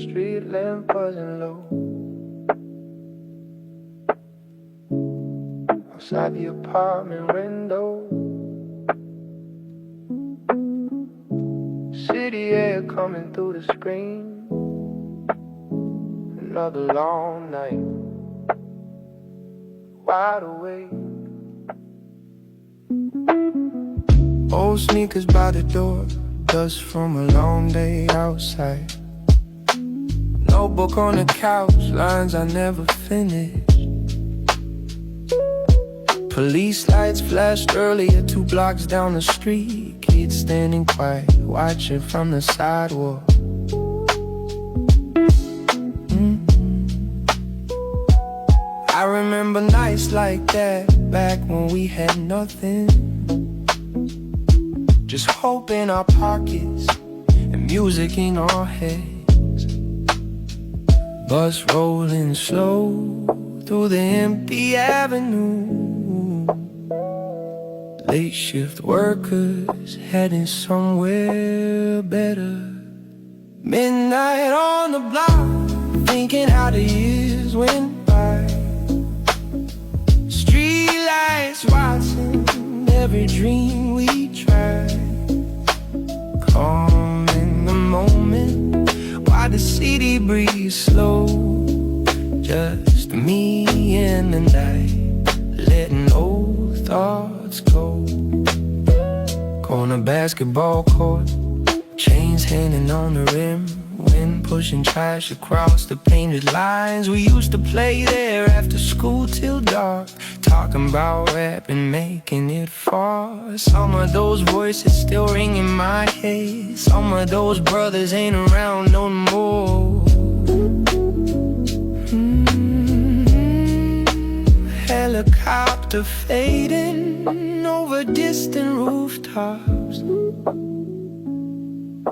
street lamp buzzing low. Outside the apartment window, city air coming through the screen. Another long night, wide awake. Old sneakers by the door, dust from a long day outside. Notebook on the couch, lines I never finished. Police lights flashed earlier 2 blocks down the street. Kids standing quiet, watching from the sidewalk. I remember nights like that, back when we had nothing. Just hope in our pockets and music in our heads. Bus rolling slow through the empty avenue. Late shift workers heading somewhere better. Midnight on the block, thinking how the years went by. Street lights watching every dream we tried. Calm in the moment, while the city breeze slow. Just me and the night, letting old thoughts go. Corner basketball court, chains hanging on the rim. Wind pushing trash across the painted lines. We used to play there after school till dark, talking about rap and making it far. Some of those voices still ring in my head. Some of those brothers ain't around no more. Helicopter fading over distant rooftops.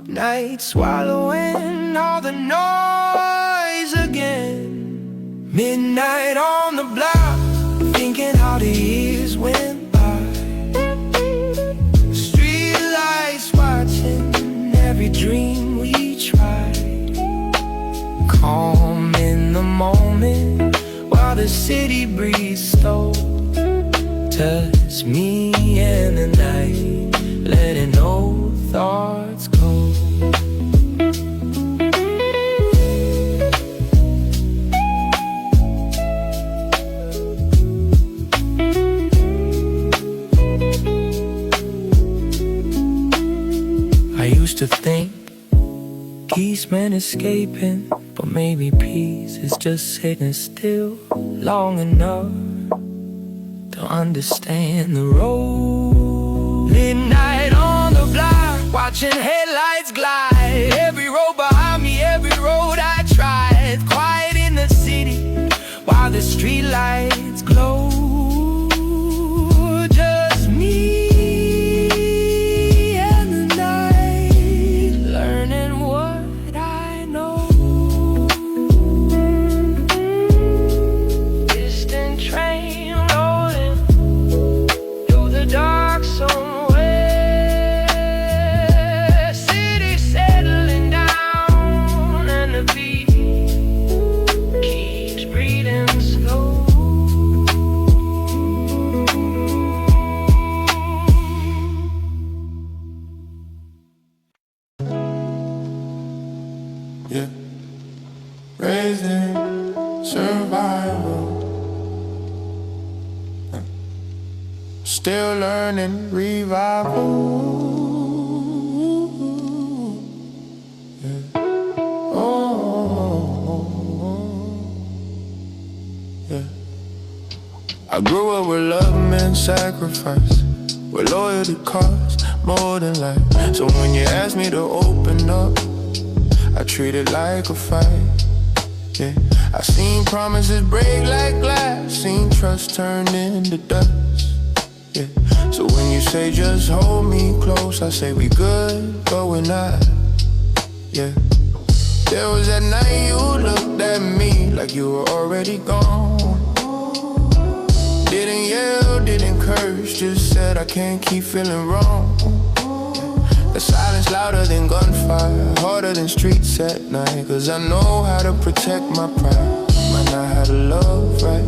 Night swallowing all the noise again. Midnight on the block, thinking how the years went by. Street lights watching every dream we tried. Calm in the moment, while the city breeze slow. Just me and the night, letting old thoughts go. I used to think peace meant escaping, but maybe peace is just sitting still long enough to understand the road. Midnight on the block, watching headlights glide. Every road behind me, every road I tried. Quiet in the city, while the street lights glow. Just me and the night, learning what I know. Distant train rolling through the dark somewhere. City settling down and the beat keeps breathing slow. Yeah, raised in survival, still learning revival. Yeah. Oh, yeah. I grew up where love meant sacrifice, where loyalty costs more than life. So when you ask me to open up, I treat it like a fight. Yeah, I seen promises break like glass, seen trust turn into dust. Yeah, so when you say just hold me close, I say we good, but we're not. Yeah, there was that night you looked at me like you were already gone. Didn't yell, didn't curse, just said I can't keep feeling wrong. The silence louder than gunfire, harder than streets at night. Cause I know how to protect my pride, might not how to love right.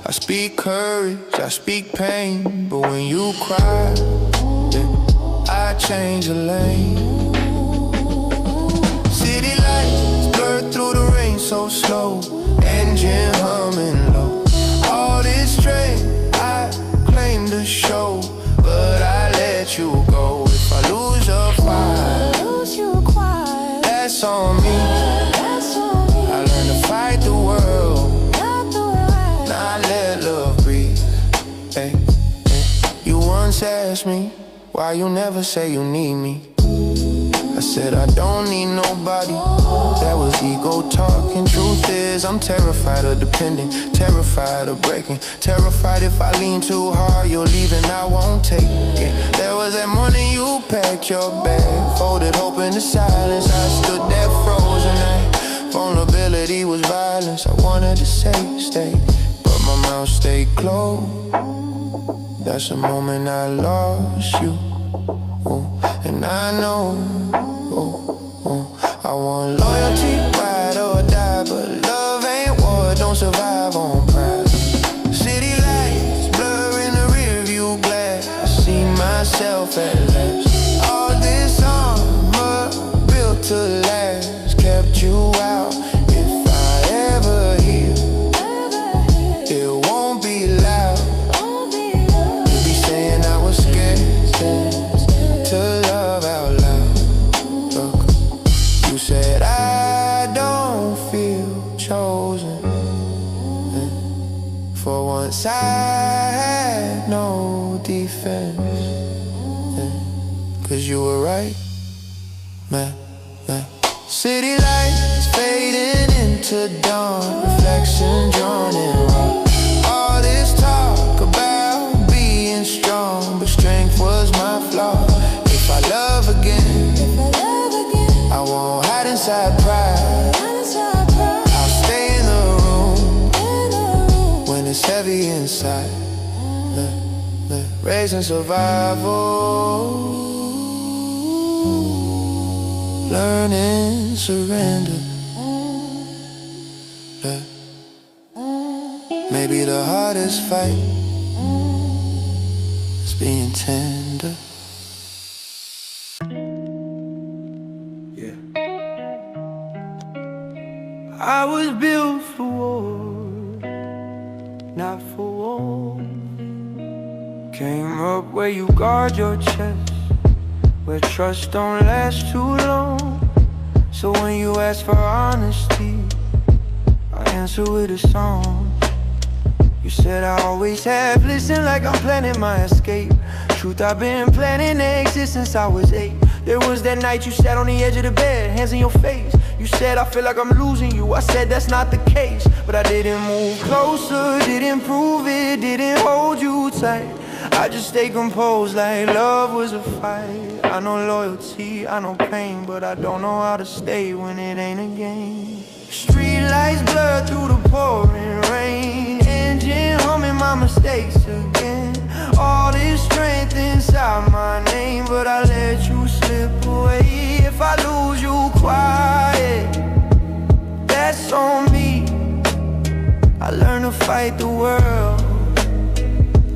I speak courage, I speak pain, but when you cry, I change the lane. City lights blur through the rain so slow, engine humming low. All this strength I claim to show, but I let you go. If I lose your fire, that's on me. I learned to fight the world, not let love breathe. Hey, hey. You once asked me why you never say you need me. I said I don't need nobody. That was ego talking. Truth is I'm terrified of depending, terrified of breaking, terrified if I lean too hard you'll leave and I won't take it. There was that morning you packed your bag, folded hope in the silence. I stood there frozen. That vulnerability was violence. I wanted to say stay, but my mouth stayed closed. That's the moment I lost you. And I know, I want loyalty, ride or die, but love ain't war, don't survive on pride. City lights blur in the rear view glass, I see myself at last. All this armor built to last, kept you out. If I ever hear, it won't be loud. You'll be saying I was scared to love out loud. Look, you said I don't feel chosen. For once I had no defense. Cause you were right, man. City lights fading into dawn, reflection drawn in raw. All this talk about being strong, but strength was my flaw. If I love again, I won't hide inside pride. I'll stay in the room when it's heavy inside. Raising survival, learning surrender. Maybe the hardest fight is being tender. I was built for war, not for war. Came up where you guard your chest, where trust don't last too long. So when you ask for honesty, I answer with a song. You said I always have, listen like I'm planning my escape. Truth, I've been planning to exist since I was 8. There was that night you sat on the edge of the bed, hands in your face. You said I feel like I'm losing you, I said that's not the case. But I didn't move closer, didn't prove it, didn't hold you tight. I just stay composed like love was a fight. I know loyalty, I know pain, but I don't know how to stay when it ain't a game. Street lights blur through the pouring rain, engine humming my mistakes again. All this strength inside my name, but I let you slip away. If I lose you quiet, that's on me. I learned to fight the world,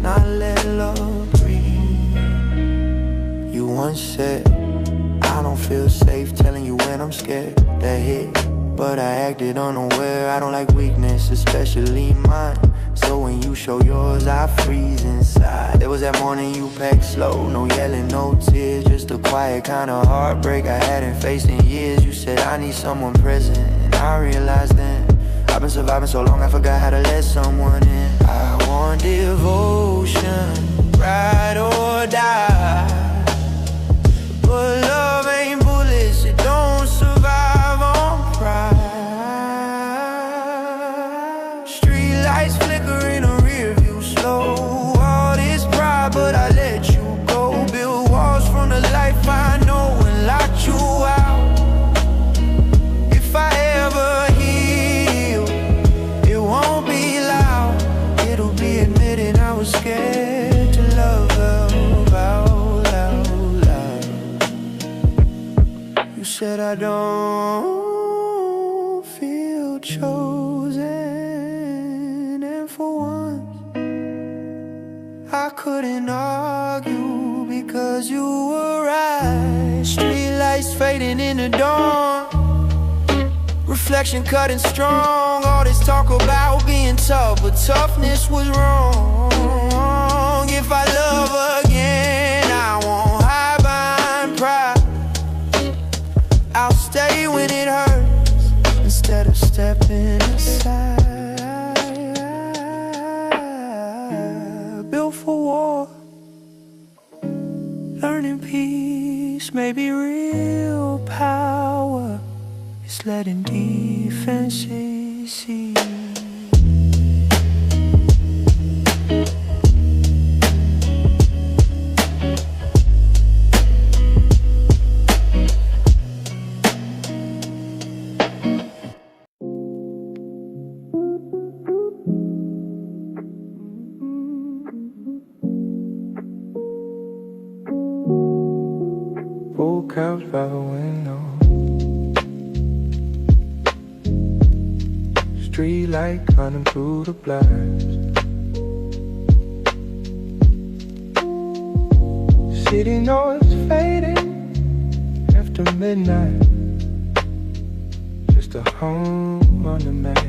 not let love breathe. You once said, I don't feel safe telling you when I'm scared. That hit, but I acted unaware. I don't like weakness, especially mine. So when you show yours, I freeze inside. There was that morning you packed slow, no yelling, no tears, just a quiet kind of heartbreak I hadn't faced in years. You said I need someone present, and I realized then I've been surviving so long I forgot how to let someone in. I want devotion, ride or die, but love ain't bullets, it don't survive on pride. Street lights flicker in a rear view slow. All this pride, but I let you go. Build walls from the life I know and locked you out. If I ever heal, it won't be loud. It'll be admitting I was scared to love out loud. said I don't feel chosen, and for once I couldn't argue because you were right. Street lights fading in the dawn, reflection cutting strong. All this talk about being tough, but toughness was wrong. If I love again, I won't hide behind pride. I'll stay when it hurts instead of stepping aside. Built for war, learning peace may be real power. It's letting defenses see. Phonk out by the window, street light cutting through the blast. City noise fading after midnight, just a home on the map.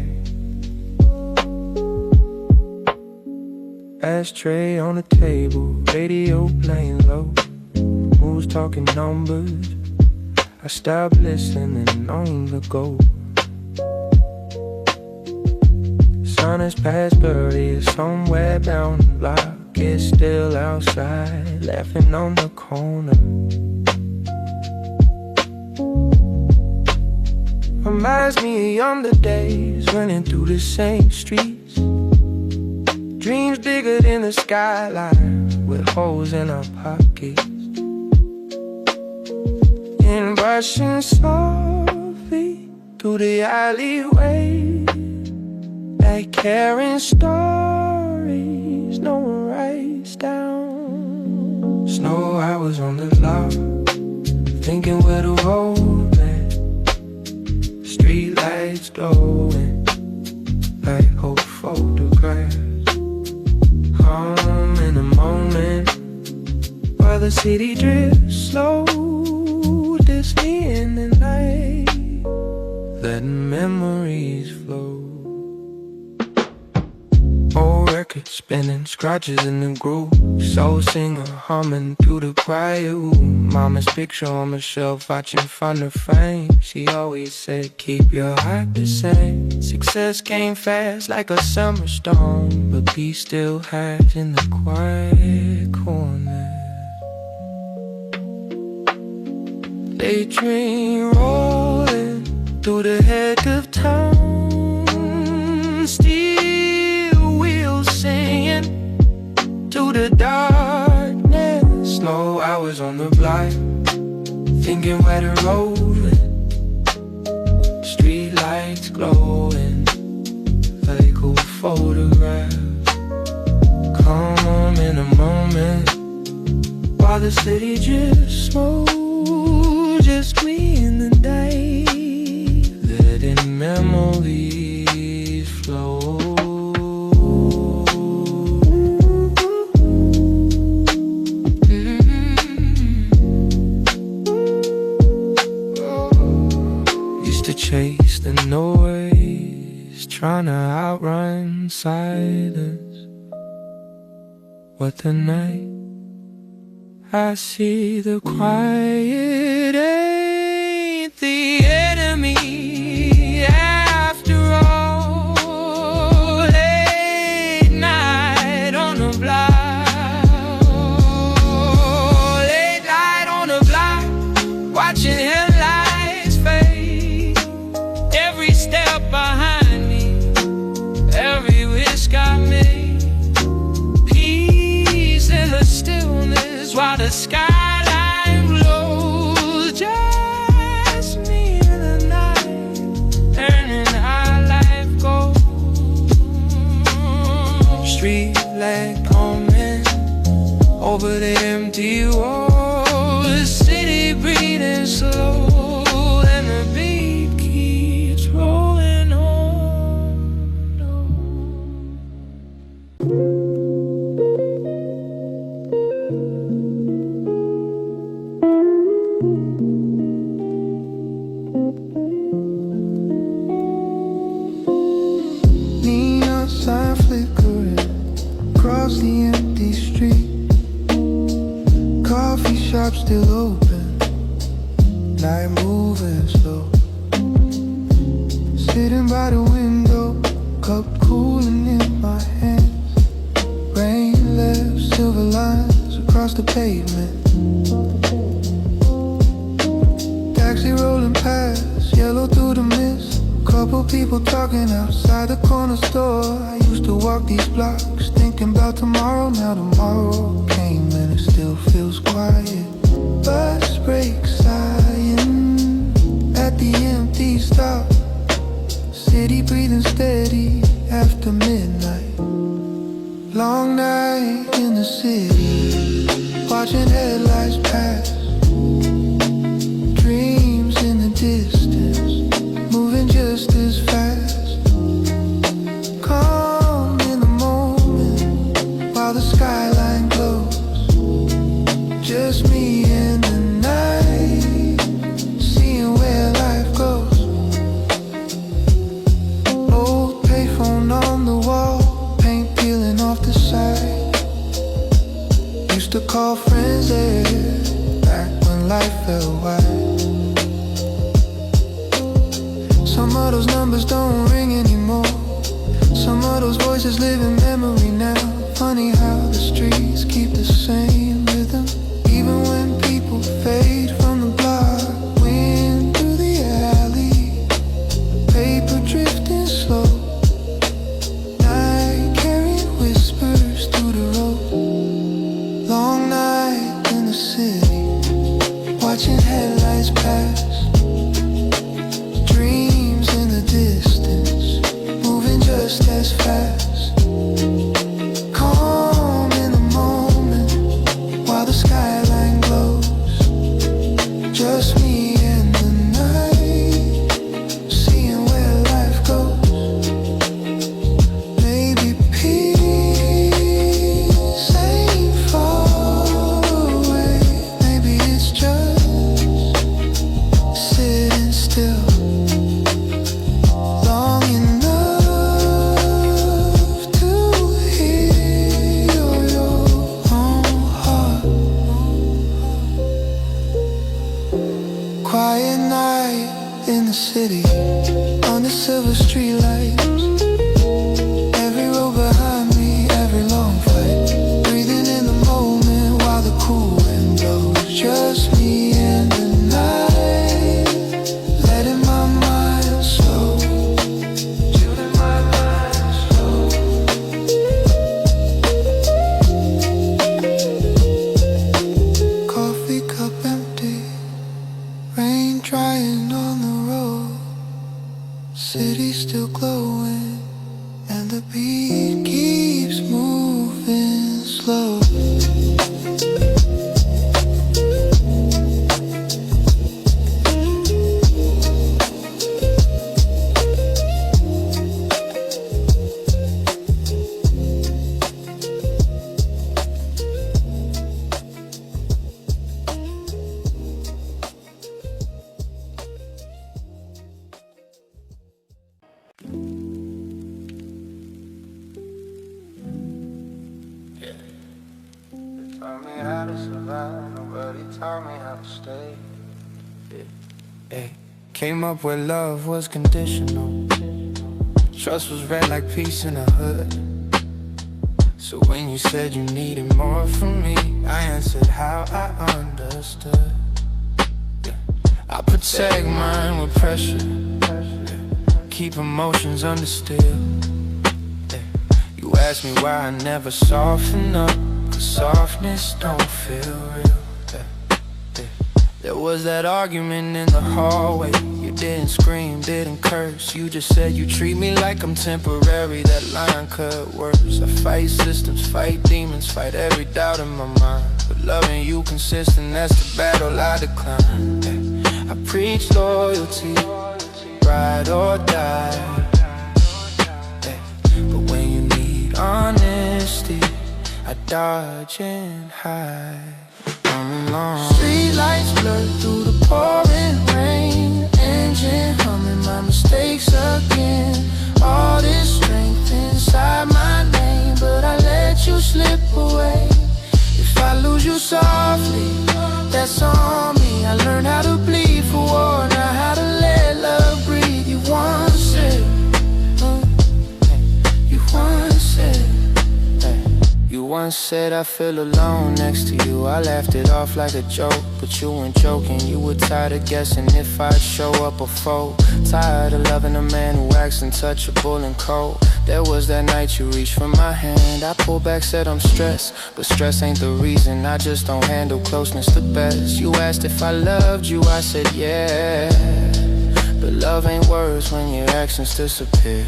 Ashtray on the table, radio playing low. Who's talking numbers? I stopped listening on the go. Sun has passed early, somewhere down the block. It's still outside, laughing on the corner. Reminds me of younger days, running through the same streets. Dreams bigger than the skyline, with holes in our pockets. And rushing softly through the alleyway, like carrying stories no one writes down. Snow hours on the block, thinking where the road led. Street lights glowing like old photographs. Calm in the moment, while the city drifts slow. Just me in the night, letting memories flow. Old records spinning, scratches in the groove. Soul singer humming through the quiet room. Mama's picture on the shelf, watching from the frame. She always said, keep your heart the same. Success came fast like a summer storm, but peace still hides in the quiet corner. Daydream rolling through the head of town. Steel wheels singing to the darkness. Slow hours on the block, thinking where the road went. Street lights glowing like old photographs. Calm in a moment, while the city just smokes. Just me in the night, letting memories flow. Used to chase the noise, trying to outrun silence. What the night, I see the quiet ain't the enemy after all. Late night on the block, late night on the block, watching headlights fade. Every step behind me, every wish I made. Peace in the stillness while the skyline glows. Just me in the night, learning how life goes. Street light coming over the empty walls. City breathing slow, shop still open, night moving slow. Sitting by the window, cup cooling in my hands. Rain left silver lines across the pavement. Taxi rolling past, yellow through the mist. Couple people talking outside the corner store. I used to walk these blocks thinking about tomorrow. Now tomorrow came and it still feels quiet. Bus brakes sighing at the empty stop. City breathing steady after midnight. Long night in the city, watching headlights pass. Dreams in the distance, moving just as fast. Calm in the moment, while the skyline glows. Just me and the night, seeing where life goes. Old payphone on the wall, paint peeling off the side. Used to call friends there, back when life felt wide. Some of those numbers don't ring anymore. Some of those voices live in memory now. Funny how the streets keep the same rhythm, even when people fade from the block. Wind through the alley, paper drifting slow. Night carrying whispers through the road. Long night in the city, watching headlights pass. Dreams in the distance, moving just as fast. Calm in the moment, while the skyline glows. Just me and the night, seeing where life goes. Maybe peace ain't far away. Maybe it's just sitting still long enough to hear your own heart. Quiet night in the city, under silver streetlights. Every road behind me, every long flight. Breathing in the moment while the cool wind blows. Just me and the night, letting my mind slow. Tuning my mind slow. Coffee cup empty, rain drying on the road. City still glowing, and the beat keeps moving slow. Taught me how to survive, nobody taught me how to stay. Hey, came up where love was conditional. Trust was red like peace in the hood. So when you said you needed more from me, I answered how I understood. I protect mine with pressure, keep emotions under still. You asked me why I never soften up, 'cause softness don't feel real. There was that argument in the hallway. You didn't scream, didn't curse. You just said you treat me like I'm temporary. That line cut worse. I fight systems, fight demons, fight every doubt in my mind. But loving you consistent, that's the battle I decline. I preach loyalty, ride or die. But when you need honesty, I dodge and hide. Street lights blur through the pouring rain. Engine humming, my mistakes again. All this strength inside my name, but I let you slip away. If I lose you softly, once said I feel alone next to you. I laughed it off like a joke, but you weren't joking. You were tired of guessing if I'd show up or fold. Tired of loving a man who acts untouchable and cold. There was that night you reached for my hand. I pulled back, said I'm stressed, but stress ain't the reason. I just don't handle closeness the best. You asked if I loved you, I said yeah. But love ain't words when your actions disappear.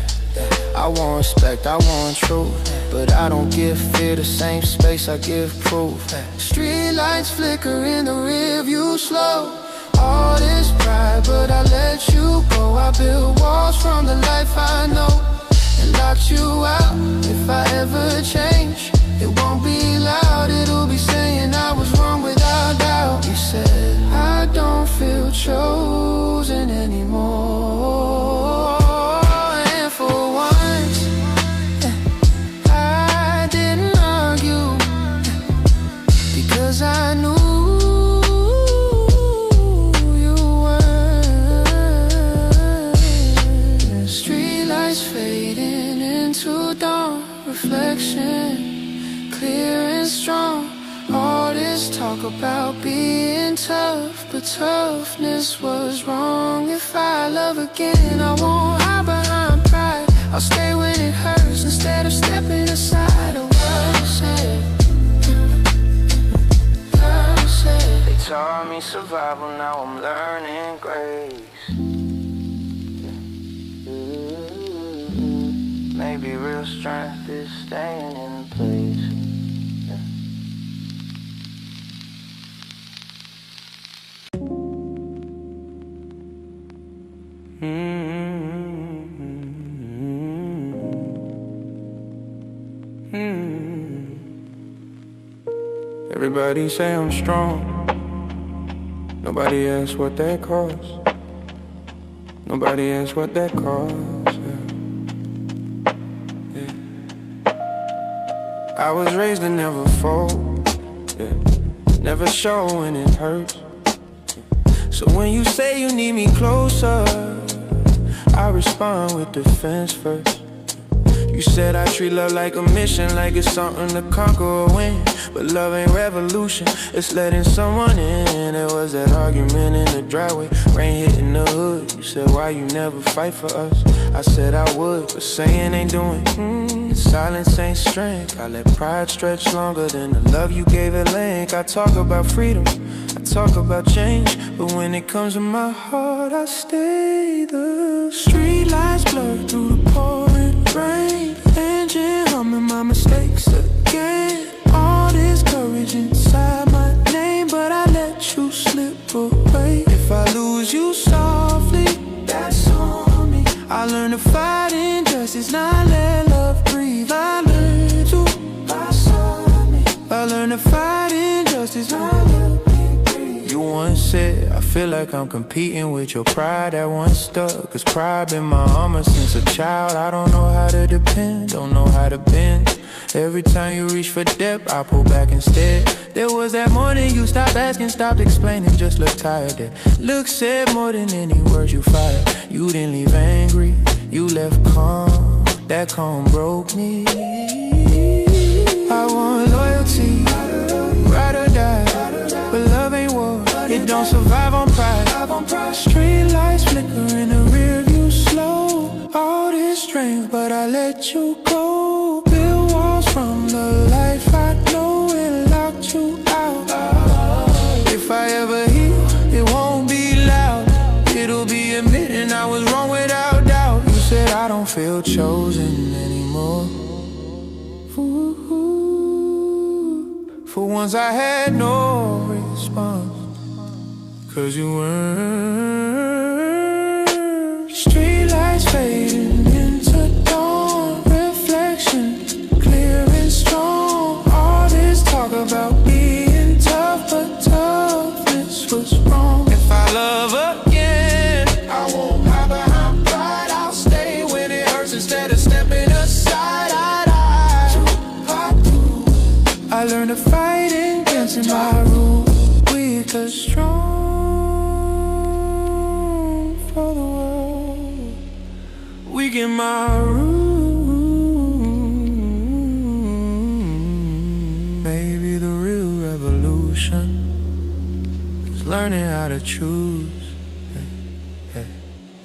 I want respect, I want truth, but I don't give fear the same space I give proof. Street lights flicker in the rear view slow. All this pride, but I let you go. I built walls from the life I know and locked you out. If I ever change, it won't be loud. It'll be saying I was wrong without doubt. You said I don't feel chosen anymore. And for once, I didn't argue, because I knew you were. Streetlights fading into dawn, reflection clear and strong. All this talk about being tough, but toughness was wrong. If I love again, I won't hide behind pride. I'll stay when it hurts instead of stepping aside. A word said, word said. They taught me survival, now I'm learning grace. Maybe real strength is staying in place. Everybody say I'm strong. Nobody asks what that costs. Nobody asks what that costs. Yeah. I was raised to never fold. Yeah. Never show when it hurts. So when you say you need me closer, I respond with defense first. You said I treat love like a mission, like it's something to conquer or win. But love ain't revolution, it's letting someone in. There was that argument in the driveway, rain hitting the hood. You said why you never fight for us? I said I would, but saying ain't doing. Silence ain't strength. I let pride stretch longer than the love you gave it length. I talk about freedom, I talk about change, but when it comes to my heart, I stay. The street lights blur through the pouring rain, engine humming my mistakes again. All this courage inside my name, but I let you slip away. If I lose you softly, that's on me. I learned to fight injustice, not let love breathe. I learned to pass on me. I learned to fight injustice, not let love breathe. You once said, I feel like I'm competing with your pride. That once stuck, cause pride been my armor since a child. I don't know how to depend, don't know how to bend. Every time you reach for depth, I pull back instead. There was that morning you stopped asking, stopped explaining, just looked tired. That look said more than any words you fired. You didn't leave angry, you left calm. That calm broke me. I want loyalty, ride or die, but love ain't war. It don't survive on pride. Street lights flicker in the rear view slow. All this strength, but I let you go. Build walls from the life I know and locked you out. If I ever heal, it won't be loud. It'll be admitting I was wrong without doubt. You said I don't feel chosen anymore. Ooh, for once I had no response, cause you weren't. Street lights fading into dawn, reflection clear and strong. All this talk about being tough, but toughness was wrong. If I love again, I won't hide behind pride. I'll stay when it hurts instead of stepping aside. I learned to fight against my rule. Weak but strong for the world. Weak in my room. learning how to choose.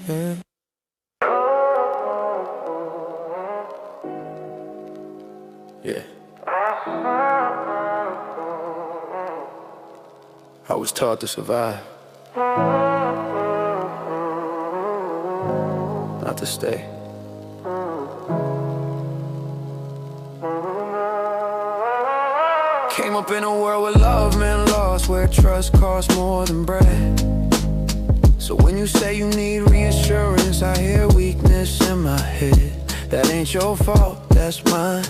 Yeah. Yeah. I was taught to survive, not to stay. Came up in a world where love meant loss, where trust costs more than bread. So when you say you need reassurance, I hear weakness in my head. That ain't your fault, that's mine.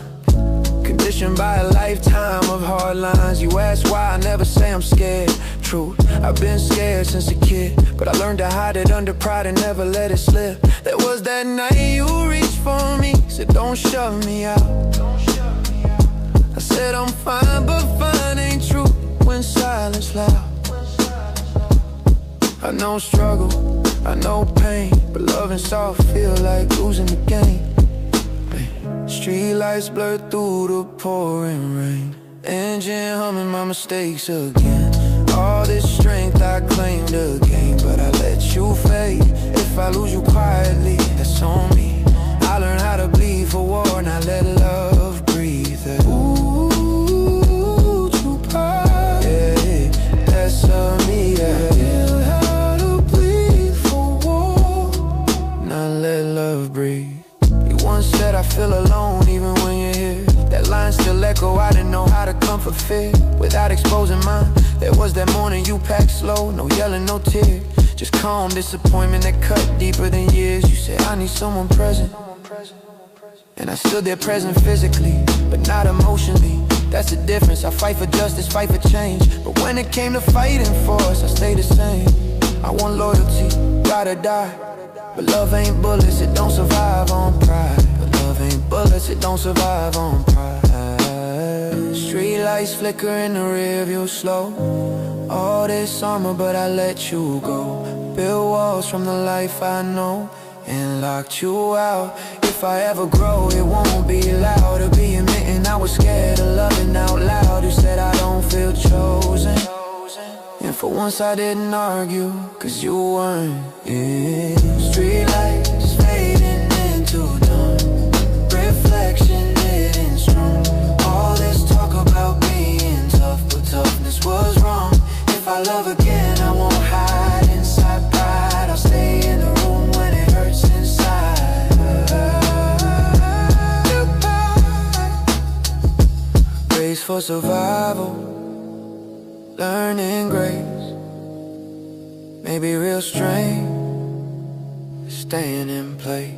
Conditioned by a lifetime of hard lines. You ask why, I never say I'm scared. Truth, I've been scared since a kid, but I learned to hide it under pride and never let it slip. There was that night you reached for me, said don't shut me out. I said I'm fine, but fine ain't true when silence loud. I know struggle, I know pain, but loving soft feel like losing the game. Street lights blur through the pouring rain. Engine humming my mistakes again. All this strength I claimed to gain, but I let you fade. If I lose you quietly, that's on me. I learned how to bleed for war, and I let love breathe. Ooh, true pride, yeah, that's on me. Yeah, how to bleed for war, and I let love breathe. You once said I feel alone even when you're here. That line still echo, I didn't know how to comfort fear without exposing mine. There was that morning you packed slow, no yelling, no tears, just calm disappointment that cut deeper than years. You said I need someone present, and I stood there present physically, but not emotionally. That's the difference, I fight for justice, fight for change. But when it came to fighting for us, I stayed the same. I want loyalty, ride or die. But love ain't bullets, it don't survive on pride. But love ain't bullets, it don't survive on pride. Street lights flicker in the rear view slow. All this armor, but I let you go. Built walls from the life I know, and locked you out. If I ever grow, it won't be loud to be admitting I was scared of loving out loud. You said I don't feel chosen, and for once I didn't argue, cause you weren't. Yeah. Street lights fading into dawn, reflection hidden strong. All this talk about being tough, but toughness was wrong. If I love again, I won't hide inside pride. I'll stay in the room when it hurts inside. Grace for survival, learning grace, maybe real strength, staying in place.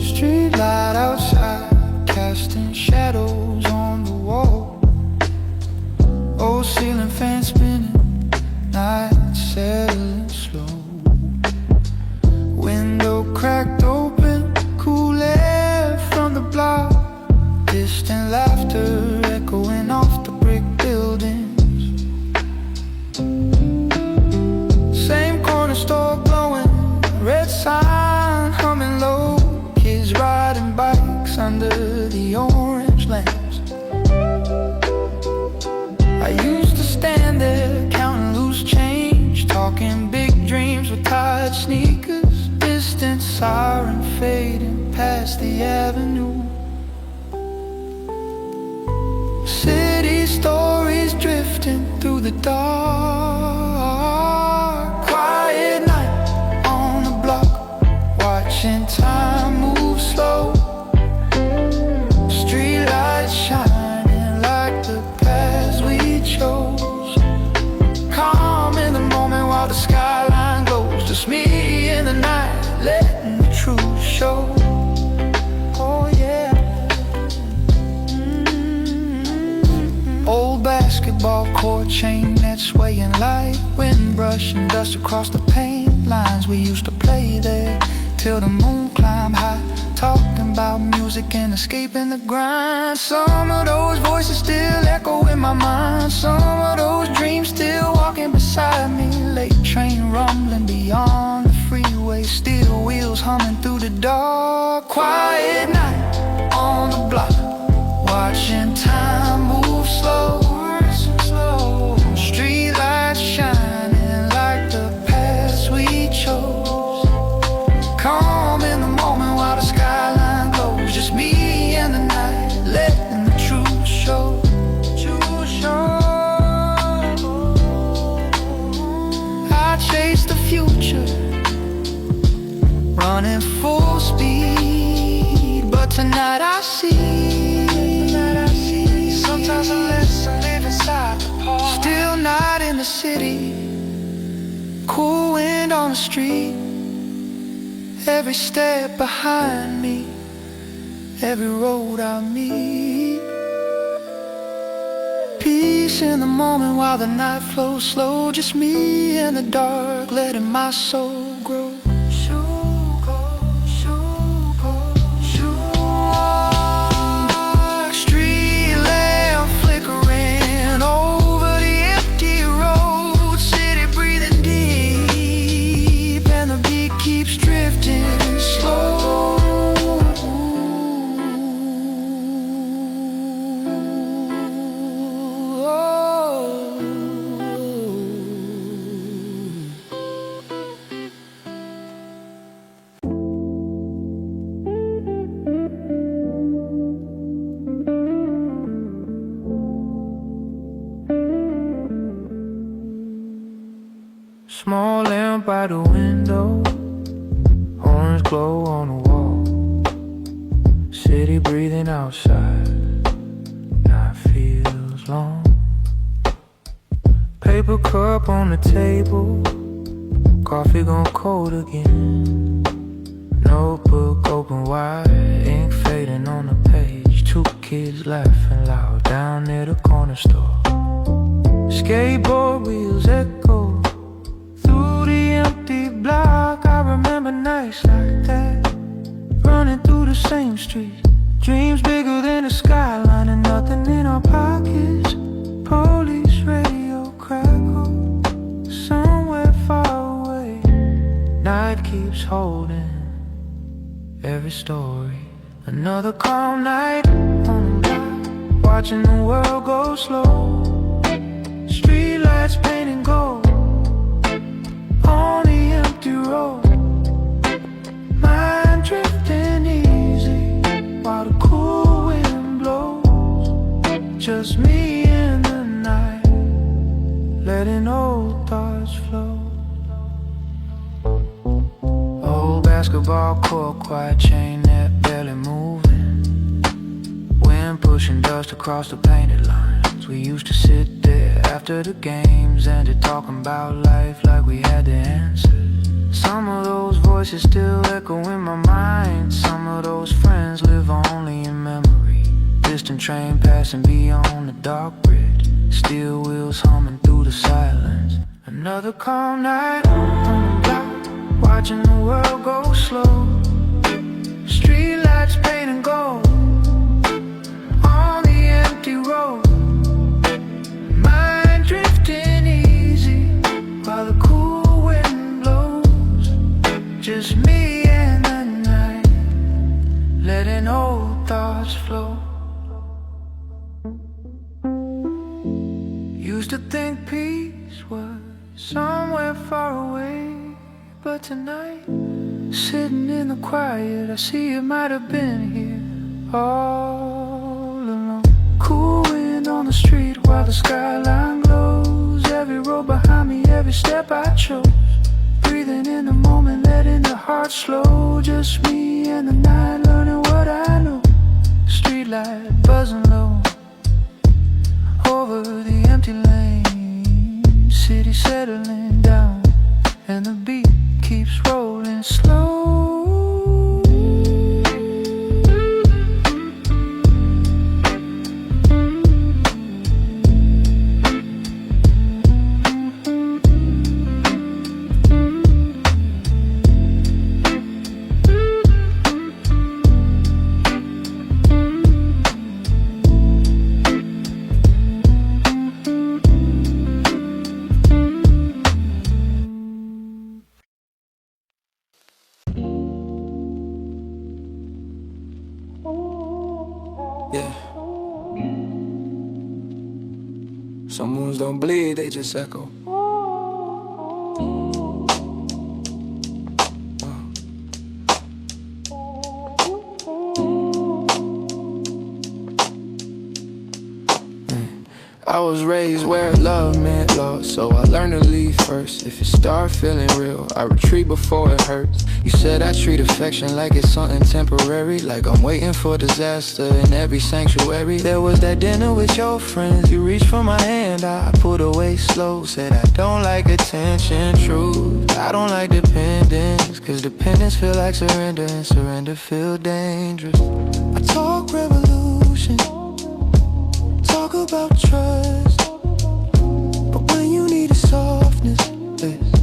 Street light outside, casting shadows on the wall. Old ceiling fan spinning, night settling slow. Window cracked open, cool air from the block. Distant laughter echoing off the brick buildings. Same corner store glowing, red sign humming low. Kids riding bikes under the orange lamps. I used to stand there counting loose change, talking big dreams with tired sneakers. Distant siren fading past the avenue. City stories drifting through the dark. Quiet night on the block, watching time move slow. Street lights shining like the paths we chose. Calm in the moment while the skyline glows. Just me in the night, letting the truth show. Oh yeah. Old basketball court, chain net swaying light. Wind brushing dust across the paint lines. We used to play there till the moon climbed high, talking about music and escaping the grind. Some of those voices still echo in my mind. Some of those dreams still walking beside beside me, late train rumbling beyond the freeway, steel wheels humming through the dark. Quiet night on the block, watching time move slow. Street lights shining like the paths we chose. Calm in the moment while the skyline glows. Just me and the night, letting the truth show. I chase the future, running full speed, but tonight I see. Sometimes a lesson live inside the park. Still not in the city, cool wind on the street. Every step behind me, every road I meet. Peace in the moment while the night flows slow. Just me in the dark, letting my soul grow. Street lamp flickering over the empty road. City breathing deep, and the beat keeps drifting slow. Small lamp by the window, orange glow on the wall. City breathing outside, night feels long. Paper cup on the table, coffee gone cold again. Notebook open wide, ink fading on the page. Two kids laughing loud down near the corner store. Skateboard wheels echo through the empty block. I remember nights like that, running through the same street. Dreams bigger than the skyline and nothing in our pockets. Police radio crackle somewhere far away. Night keeps holding every story. Another calm night on the block, watching the world go slow. Street lights painting gold on the empty road. Mind drifting easy while the cool wind blows. Just me in the night, letting old thoughts flow. Old basketball court, quiet chain net barely moving. Wind pushing dust across the painted lines. We used to sit there after the games, ended talking about life like we had the answers. Some of those voices still echo in my mind. Some of those friends live only in memory. Distant train passing beyond the dark bridge, steel wheels humming through the silence. Another calm night on the block, watching the world go slow. Street lights painting gold on the empty road. Mind drifting easy while the cool wind blows. Just me and the night, letting old thoughts flow. Used to think peace was somewhere far away, but tonight, sitting in the quiet, I see it might have been here all along. Cool wind on the street while the skyline glows. Every road behind me, every step I chose. Breathing in the moment, letting the heart slow. Just me and the night, learning what I know. Streetlight buzzing low over the empty lane. City settling down, and the beat keeps rolling slow. Some wounds don't bleed, they just echo. I was raised where love meant loss, so I learned to leave first. If it start feeling real, I retreat before it hurts. You said I treat affection like it's something temporary, like I'm waiting for disaster in every sanctuary. There was that dinner with your friends, you reached for my hand, I put away slow. Said I don't like attention, truth, I don't like dependence, cause dependence feel like surrender, and surrender feel dangerous. I talk revolution, talk about trust, but when you needed softness, bliss,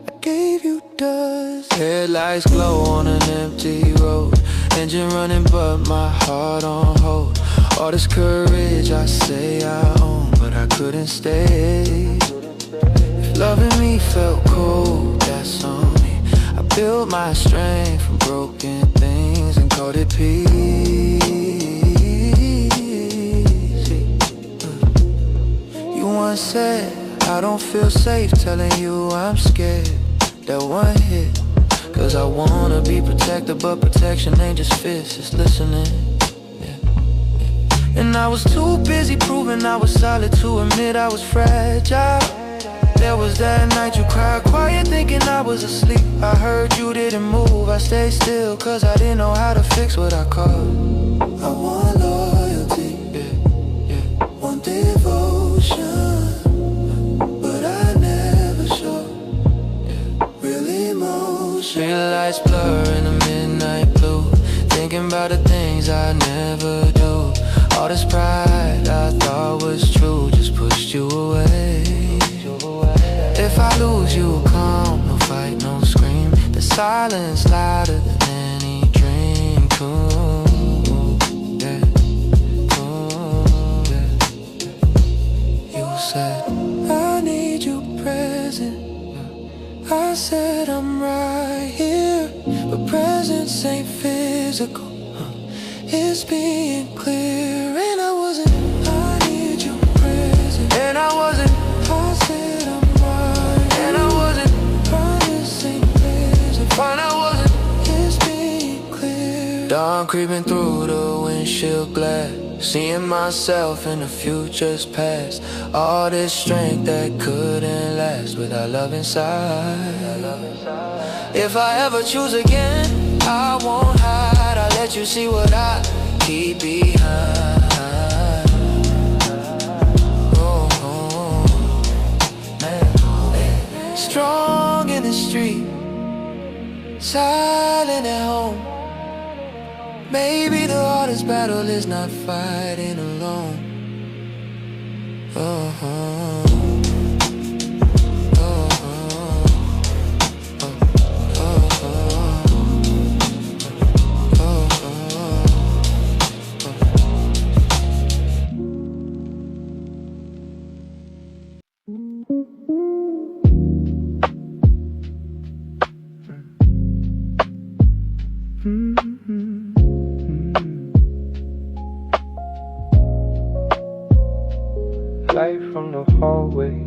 I gave you dust. Headlights glow on an empty road, engine running but my heart on hold. All this courage I say I own, but I couldn't stay. If loving me felt cold, that's on me. I built my strength from broken things and called it peace. You once said, I don't feel safe telling you I'm scared. That one hit, cause I wanna be protected, but protection ain't just fists, it's listening. Yeah. And I was too busy proving I was solid to admit I was fragile. There was that night you cried quiet thinking I was asleep. I heard you didn't move, I stayed still cause I didn't know how to fix what I caught. I want loyalty, yeah. Want devotion, but I never show real emotion. Street lights blur in the midnight blue, thinking about the things I never do. All this pride I thought was true just pushed you away. If I lose you, calm, no fight, no scream. The silence louder than any dream. Cool, yeah, cool, yeah. You said, I need you present. I said I'm right here, but presence ain't physical, it's being clear. And I wasn't, I need you present. And I wasn't, I said I'm right, and I wasn't, promise ain't present. Fine, I wasn't, it's being clear. Dawn creeping through the windshield glass, seeing myself in the future's past. All this strength that couldn't last without love inside. If I ever choose again, I won't hide. I'll let you see what I keep behind. Man. Strong in the street, silent at home. Maybe the hardest battle is not fighting alone. Light from the hallway,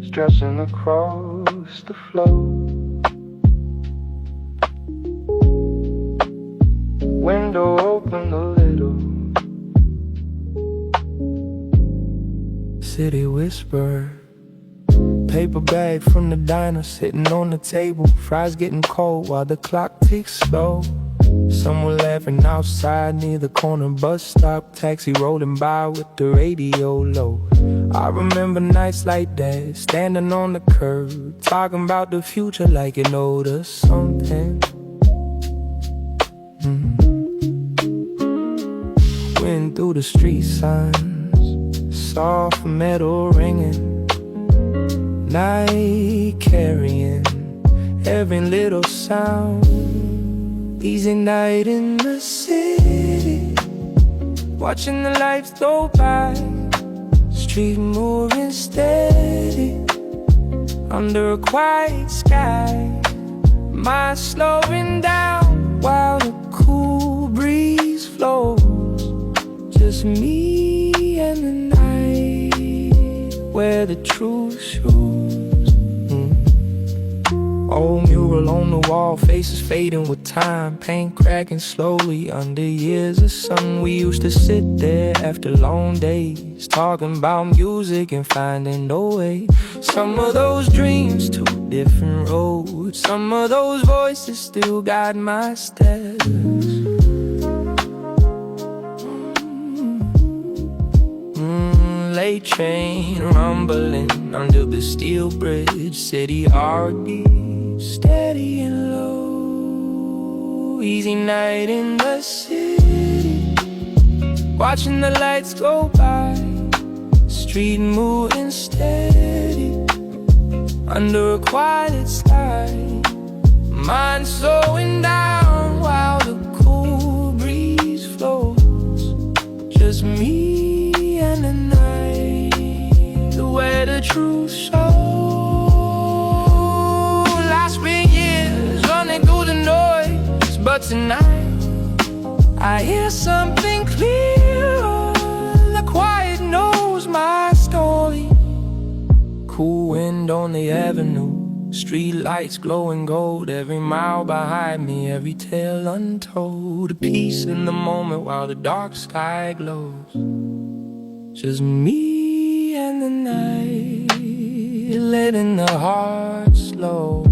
stretching across the floor. Window open a little. City whisper. Paper bag from the diner sitting on the table. Fries getting cold while the clock ticks slow. Someone laughing outside near the corner bus stop. Taxi rolling by with the radio low. I remember nights like that, standing on the curb, talking about the future like it owed us something. Went through the street signs, soft metal ringing, night carrying every little sound. Easy night in the city, watching the lights go by, street moving steady under a quiet sky. Mind slowing down while the cool breeze flows. Just me in the night where the truth shows. Old mural on the wall, faces fading with time, paint cracking slowly under years of sun. We used to sit there after long days, talking about music and finding no way. Some of those dreams took different roads, some of those voices still guide my steps. Late train rumbling under the steel bridge, city heartbeat steady and low. Easy night in the city, watching the lights go by, street moving steady under a quiet sky. Mind slowing down while the cool breeze flows. Just me and the night where the truth shows. But tonight I hear something clearer. The quiet knows my story. Cool wind on the avenue, street lights glowing gold. Every mile behind me, every tale untold. A peace in the moment while the dark sky glows. Just me and the night, letting the heart slow.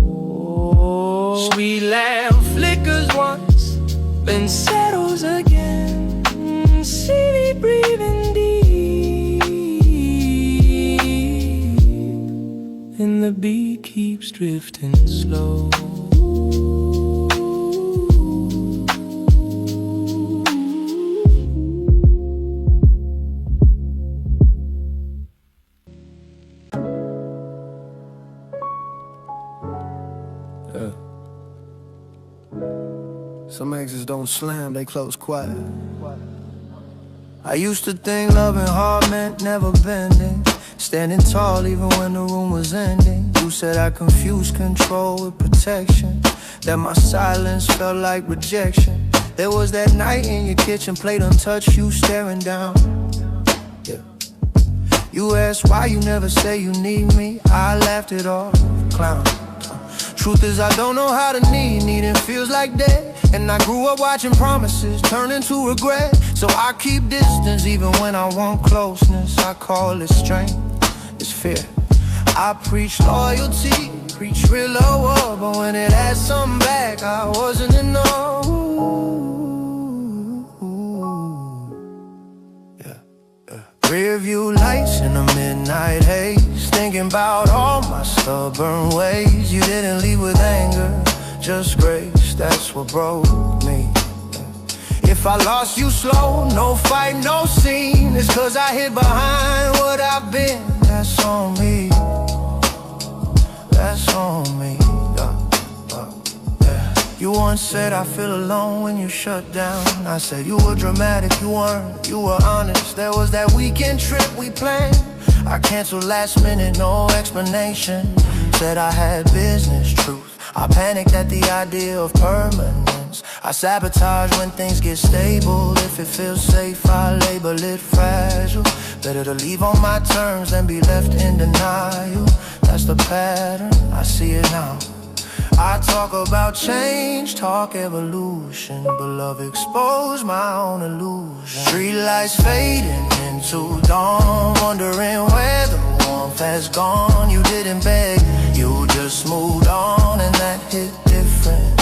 Sweet lamp flickers once, then settles again. City breathing deep, and the beat keeps drifting slow. Some exes don't slam, they close quiet. I used to think loving hard meant never bending, standing tall even when the room was ending. You said I confused control with protection, that my silence felt like rejection. There was that night in your kitchen, plate untouched, you staring down. Yeah. You asked why you never say you need me. I laughed it off, clown. Truth is I don't know how to need, needing feels like dead. And I grew up watching promises turn into regret. So I keep distance even when I want closeness. I call it strength, it's fear. I preach loyalty, preach real love, but when it had something back, I wasn't enough. Rear view lights in the midnight haze, thinking about all my stubborn ways. You didn't leave with anger, just grace, that's what broke me. If I lost you slow, no fight, no scene, it's cause I hid behind what I've been. That's on me, that's on me. You once said I feel alone when you shut down. I said you were dramatic, you weren't, you were honest. There was that weekend trip we planned, I canceled last minute, no explanation. Said I had business, truth, I panicked at the idea of permanence. I sabotage when things get stable. If it feels safe, I label it fragile. Better to leave on my terms than be left in denial. That's the pattern, I see it now. I talk about change, talk evolution, but love exposed my own illusion. Street lights fading into dawn, wondering where the warmth has gone. You didn't beg, you just moved on, and that hit different.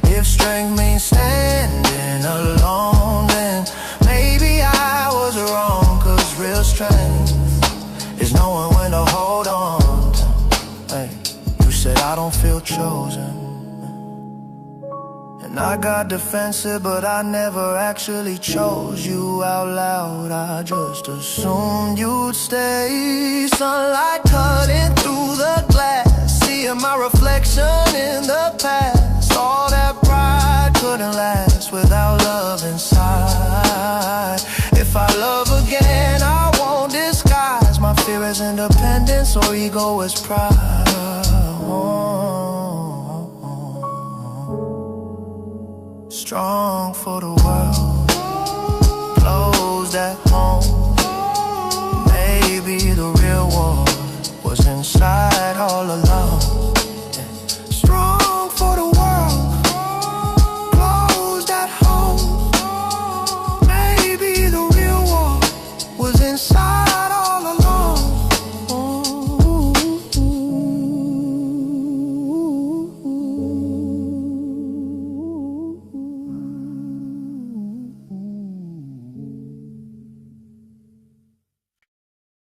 If strength means standing alone, then maybe I was wrong. Cause real strength is knowing when to hold on. Hey. Said I don't feel chosen, and I got defensive, but I never actually chose you out loud. I just assumed you'd stay. Sunlight cutting through the glass, seeing my reflection in the past. All that pride couldn't last without love inside. If I love again, I won't disguise my fear as independence or ego as pride. Strong for the world.